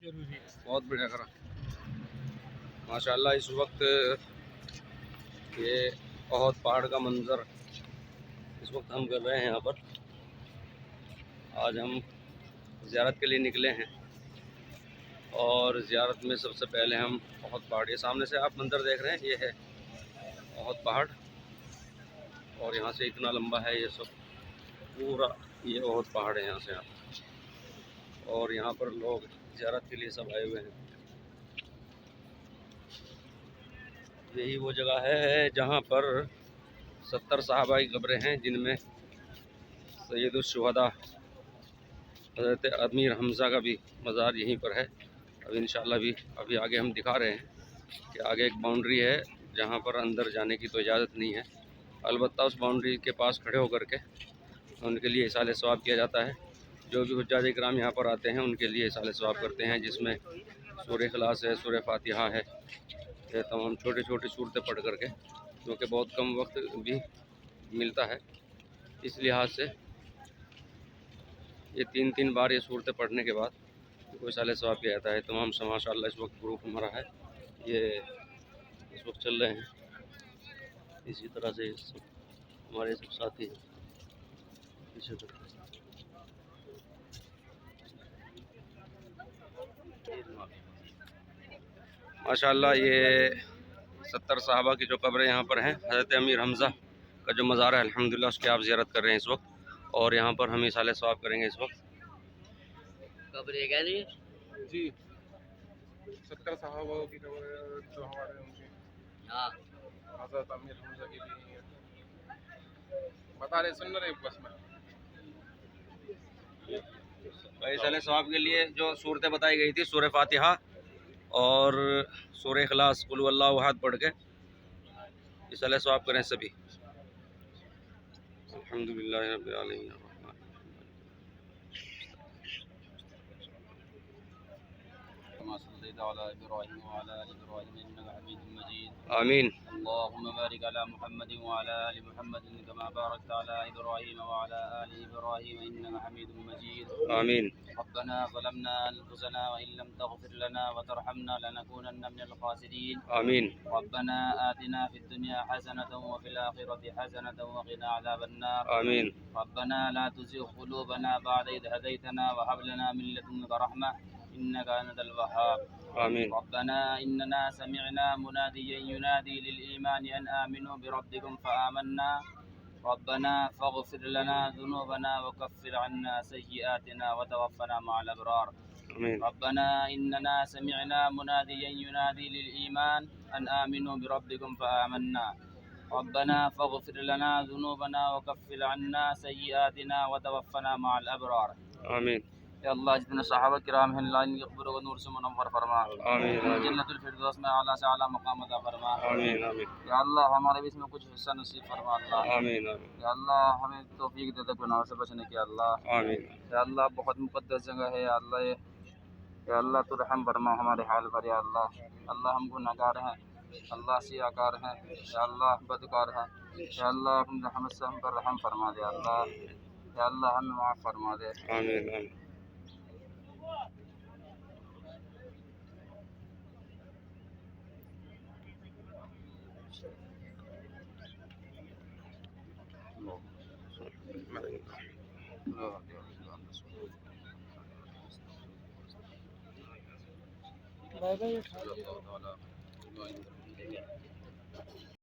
बहुत बढ़िया करा माशाल्लाह। इस वक्त ये बहुत पहाड़ का मंजर इस वक्त हम कर रहे हैं। यहाँ पर आज हम ज़ियारत के लिए निकले हैं और ज़ियारत में सबसे पहले हम बहुत पहाड़, ये सामने से आप मंजर देख रहे हैं, ये है बहुत पहाड़ और यहाँ से इतना लंबा है ये सब पूरा, ये बहुत पहाड़ है यहाँ से आप। और यहाँ पर लोग ज़ियारत के लिए सब आए हुए हैं। यही वो जगह है जहाँ पर 70 सहाबा की कब्रें हैं, जिनमें सैयदुश्शुहदा हज़रत अमीर हमज़ा का भी मज़ार यहीं पर है। अब इंशाअल्लाह भी अभी आगे हम दिखा रहे हैं कि आगे एक बाउंड्री है जहाँ पर अंदर जाने की तो इजाज़त नहीं है। अलबत्ता उस बाउंड्री के पास खड़े होकर के उनके लिए इसाले सवाब किया जाता है। जो भी हुज्जाज इकराम यहाँ पर आते हैं उनके लिए इसाले सवाब करते हैं, जिसमें सूरह इखलास है, सूरह फातिहा है, ये तमाम छोटी छोटी सूरतें पढ़ करके, क्योंकि बहुत कम वक्त भी मिलता है, इस लिहाज से ये 3-3 बार ये सूरतें पढ़ने के बाद कोई साले सवाब किया जाता है। तमाम से माशाअल्लाह इस वक्त ग्रुप हमारा है, ये इस वक्त चल रहे हैं। इसी तरह से हमारे सब साथी हैं इसी तरह। माशाअल्लाह ये 70 सहाबा की जो कब्रें यहाँ पर हैं, हज़रत अमीर हमज़ा का जो मज़ार है अल्हम्दुलिल्लाह उसकी आप ज़ियारत कर रहे हैं इस वक्त, और यहाँ पर हम इसाले सवाब करेंगे इस वक्त। कब्र क्या जी 70 सहाबा की कब्र जो हमारे उनके, हाँ हज़रत अमीर हमज़ा की भी बता रहे, सुन रहे बस में। इसाले सवाब के लिए जो सूरतें बताई गई थी, सूरह फातिहा और सूरह इखलास, कुल हुवल्लाहु अहद पढ़ के इसाले सवाब करें सभी। अल्हम्दुलिल्लाह रब्बिल आलमीन। आमीन। اللهم بارك على محمد وعلى آل محمد كما باركت على إبراهيم وعلى آل إبراهيم إنك حميد مجيد آمين। ربنا ظلمنا أنفسنا وإن لم تغفر لنا وترحمنا لنكونن من الخاسرين آمين। ربنا آتنا في الدنيا حسنة وفي الآخرة حسنة وقنا عذاب النار آمين। ربنا لا تزغ قلوبنا بعد إذ هديتنا وهب لنا من لدنك رحمة إنك أنت الوهاب آمين। ربنا إننا سمعنا مناديا ينادي للإيمان أن آمنوا بربكم فآمنا ربنا فاغفر لنا ذنوبنا وكفر عنا سيئاتنا وتوفنا مع الأبرار آمين। ربنا إننا سمعنا مناديا ينادي للإيمان أن آمنوا بربكم فآمنا ربنا فاغفر لنا ذنوبنا وكفر عنا سيئاتنا وتوفنا مع الأبرار آمين। या अल्लाह जितने सहाबा किराम हैं अल्लाह इनकी क़ब्रों को नूर से मुनव्वर फरमा, आमीन। जन्नतुल फिरदौस में आला से आला मकाम अता फरमा, आमीन आमीन। या अल्लाह हमारे भी इसमें कुछ हिस्सा नसीब फरमा अल्लाह, आमीन आमीन। या अल्लाह हमें तौफीक दे दे गुनाहों से बचने की अल्लाह, आमीन। या अल्लाह बहुत मुक़द्दस जगह है या अल्लाह ये, या अल्लाह तू रहम फरमा हमारे हाल पर या अल्लाह। अल्लाह हम गुनहगार हैं अल्लाह, सियाकार हैं या अल्लाह, बदकार हैं या अल्लाह, अपनी रहमत से हम पर रहम फरमा दे अल्लाह, या अल्लाह हमें माफ़ फरमा दे, आमीन आमीन। Bye bye.